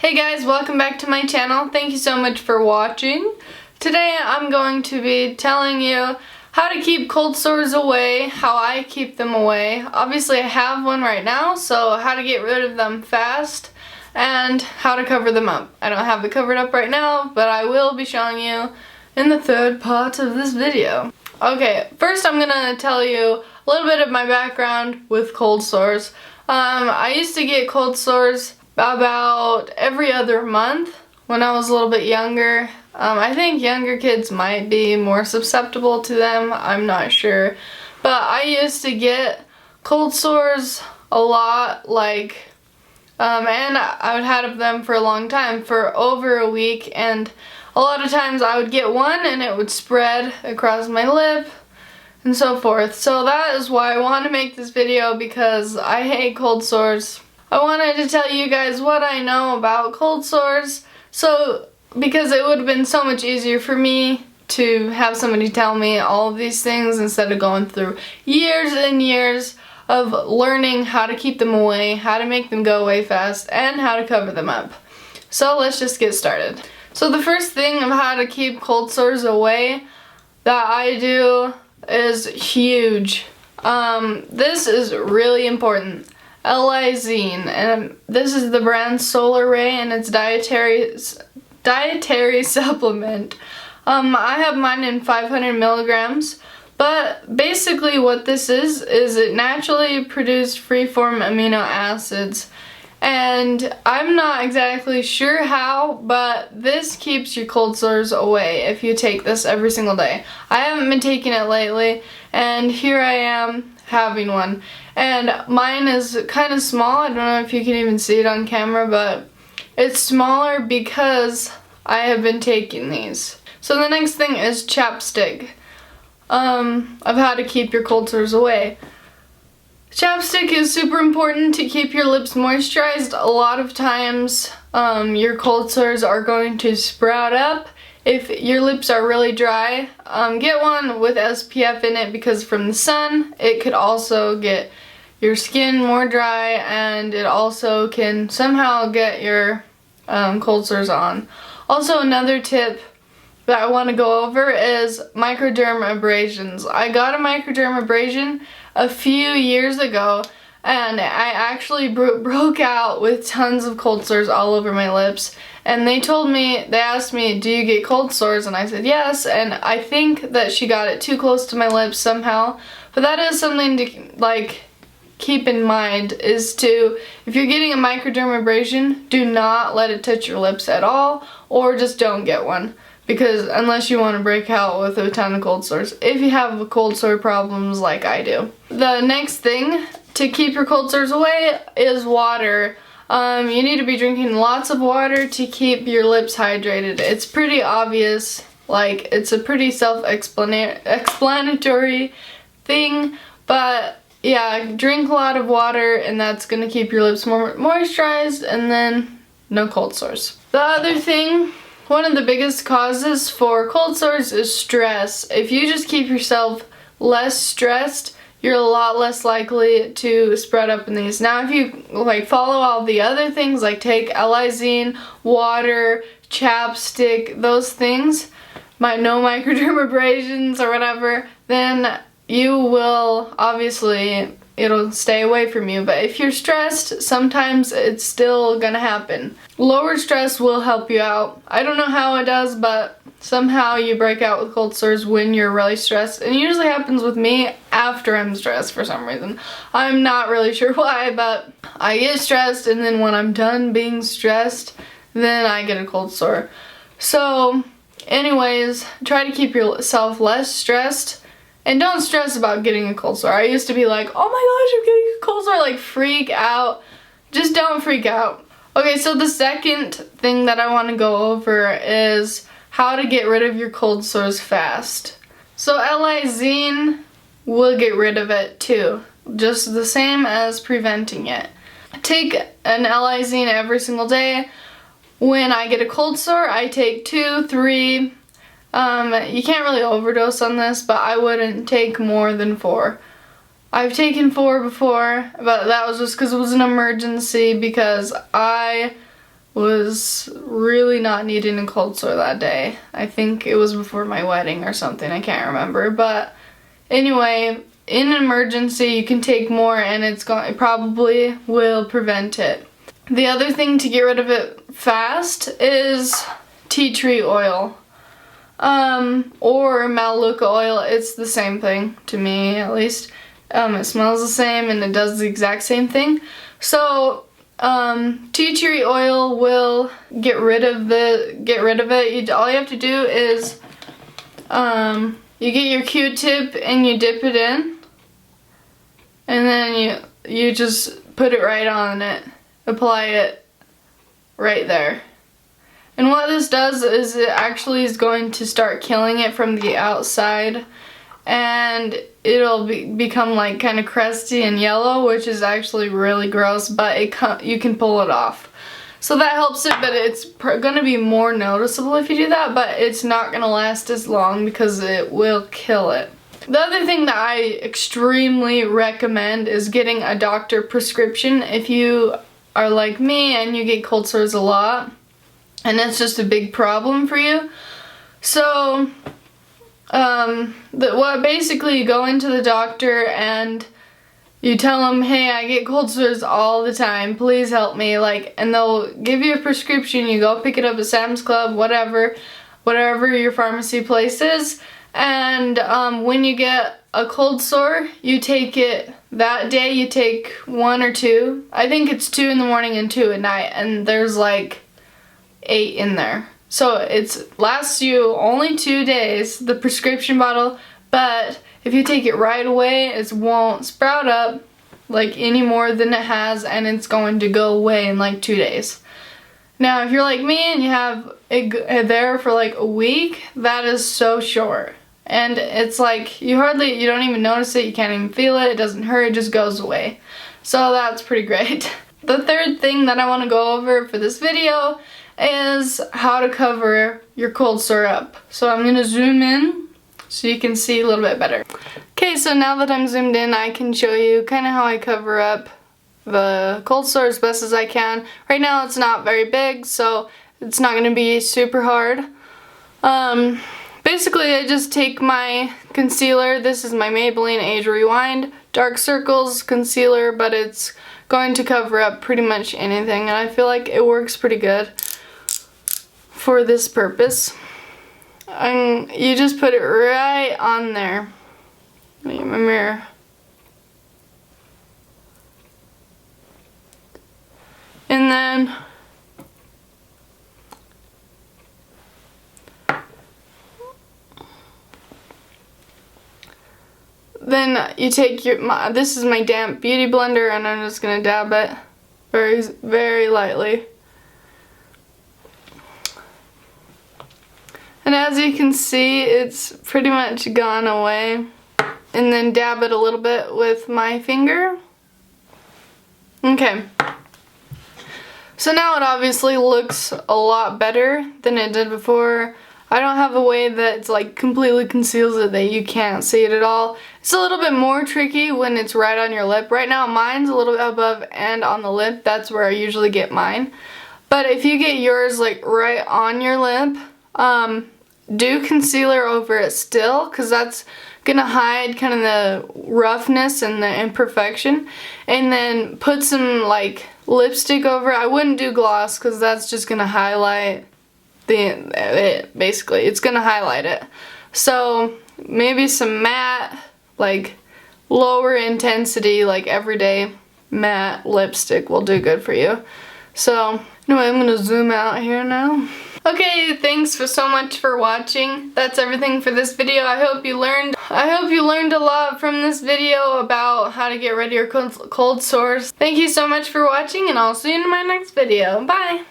Hey guys, welcome back to my channel. Thank you so much for watching. Today I'm going to be telling you how to keep cold sores away, how I keep them away. Obviously I have one right now, so how to get rid of them fast and how to cover them up. I don't have it covered up right now, but I will be showing you in the third part of this video. Okay, first I'm gonna tell you a little bit of my background with cold sores. I used to get cold sores about every other month when I was a little bit younger. I think younger kids might be more susceptible to them, I'm not sure. But I used to get cold sores a lot, and I would have them for a long time, for over a week, and a lot of times I would get one and it would spread across my lip and so forth. So that is why I want to make this video, because I hate cold sores. I wanted to tell you guys what I know about cold sores, because it would have been so much easier for me to have somebody tell me all of these things instead of going through years and years of learning how to keep them away, how to make them go away fast, and how to cover them up. So let's just get started. So the first thing of how to keep cold sores away that I do is huge. This is really important. Lysine, and this is the brand SORES, and it's dietary supplement. I have mine in 500 milligrams, but basically what this is it naturally produced free-form amino acids, and I'm not exactly sure how, but this keeps your cold sores away if you take this every single day. I haven't been taking it lately, and here I am having one. And mine is kind of small. I don't know if you can even see it on camera, but it's smaller because I have been taking these. So the next thing is chapstick. Of how to keep your cold sores away. Chapstick is super important to keep your lips moisturized. A lot of times your cold sores are going to sprout up. If your lips are really dry, get one with SPF in it, because from the sun it could also get your skin more dry, and it also can somehow get your cold sores on. Also, another tip that I want to go over is microdermabrasions. I got a microdermabrasion a few years ago, and I actually broke out with tons of cold sores all over my lips. And they asked me, do you get cold sores? And I said yes, and I think that she got it too close to my lips somehow. But that is something to keep in mind, is if you're getting a microdermabrasion, do not let it touch your lips at all, or just don't get one. Because unless you want to break out with a ton of cold sores, if you have cold sore problems like I do. The next thing to keep your cold sores away is water. You need to be drinking lots of water to keep your lips hydrated. It's pretty obvious, it's a pretty self-explanatory thing, but yeah, drink a lot of water and that's going to keep your lips more moisturized, and then no cold sores. The other thing, one of the biggest causes for cold sores is stress. If you just keep yourself less stressed, you're a lot less likely to spread up in these. Now if you follow all the other things, take lysine, water, chapstick, those things, no microdermabrasions or whatever, then you will, obviously, it'll stay away from you. But if you're stressed, sometimes it's still gonna happen. Lower stress will help you out. I don't know how it does, but somehow you break out with cold sores when you're really stressed. And it usually happens with me after I'm stressed for some reason. I'm not really sure why, but I get stressed, and then when I'm done being stressed, then I get a cold sore. So anyways, try to keep yourself less stressed. And don't stress about getting a cold sore. I used to be like, oh my gosh, I'm getting a cold sore, freak out. Just don't freak out. Okay, so the second thing that I want to go over is how to get rid of your cold sores fast. So lysine will get rid of it too, just the same as preventing it. Take an lysine every single day. When I get a cold sore, I take 2, 3. You can't really overdose on this, but I wouldn't take more than 4. I've taken 4 before, but that was just because it was an emergency, because I was really not needing a cold sore that day. I think it was before my wedding or something, I can't remember. But anyway, in an emergency you can take more and it probably will prevent it. The other thing to get rid of it fast is tea tree oil. Or Maluka oil. It's the same thing to me, at least. It smells the same and it does the exact same thing. So tea tree oil will get rid of it. All you have to do is you get your Q-tip and you dip it in, and then you just put it right on it. Apply it right there. And what this does is it actually is going to start killing it from the outside, and it'll become like kind of crusty and yellow, which is actually really gross, but you can pull it off. So that helps it, but it's going to be more noticeable if you do that, but it's not going to last as long because it will kill it. The other thing that I extremely recommend is getting a doctor prescription if you are like me and you get cold sores a lot and it's just a big problem for you. So basically you go into the doctor and you tell them, hey, I get cold sores all the time, please help me, and they'll give you a prescription. You go pick it up at Sam's Club, whatever your pharmacy place is, and when you get a cold sore, you take it that day. You take 1 or 2. I think it's 2 in the morning and 2 at night, and there's like 8 in there. So it lasts you only 2 days, the prescription bottle, but if you take it right away, it won't sprout up like any more than it has, and it's going to go away in like 2 days. Now, if you're like me and you have it there for like a week, that is so short. And it's like you don't even notice it, you can't even feel it, it doesn't hurt, it just goes away. So that's pretty great. The third thing that I want to go over for this video is how to cover your cold sore up. So I'm going to zoom in so you can see a little bit better. Okay, so now that I'm zoomed in, I can show you kind of how I cover up the cold sore as best as I can. Right now it's not very big, so it's not going to be super hard. Basically, I just take my concealer. This is my Maybelline Age Rewind Dark Circles concealer, but it's going to cover up pretty much anything, and I feel like it works pretty good for this purpose. You just put it right on there. Let me get my mirror. And then you take this is my damp beauty blender, and I'm just gonna dab it very, very lightly. And as you can see, it's pretty much gone away. And then dab it a little bit with my finger. Okay. So now it obviously looks a lot better than it did before. I don't have a way that like completely conceals it that you can't see it at all. It's a little bit more tricky when it's right on your lip. Right now mine's a little bit above and on the lip. That's where I usually get mine. But if you get yours like right on your lip, do concealer over it still, because that's gonna hide kind of the roughness and the imperfection. And then put some like lipstick over it. I wouldn't do gloss because that's just gonna highlight basically it's gonna highlight it. So maybe some matte, like lower intensity, like everyday matte lipstick will do good for you. So anyway, I'm gonna zoom out here now. Okay, thanks so much for watching. That's everything for this video. I hope you learned a lot from this video about how to get rid of your cold sores. Thank you so much for watching, and I'll see you in my next video. Bye!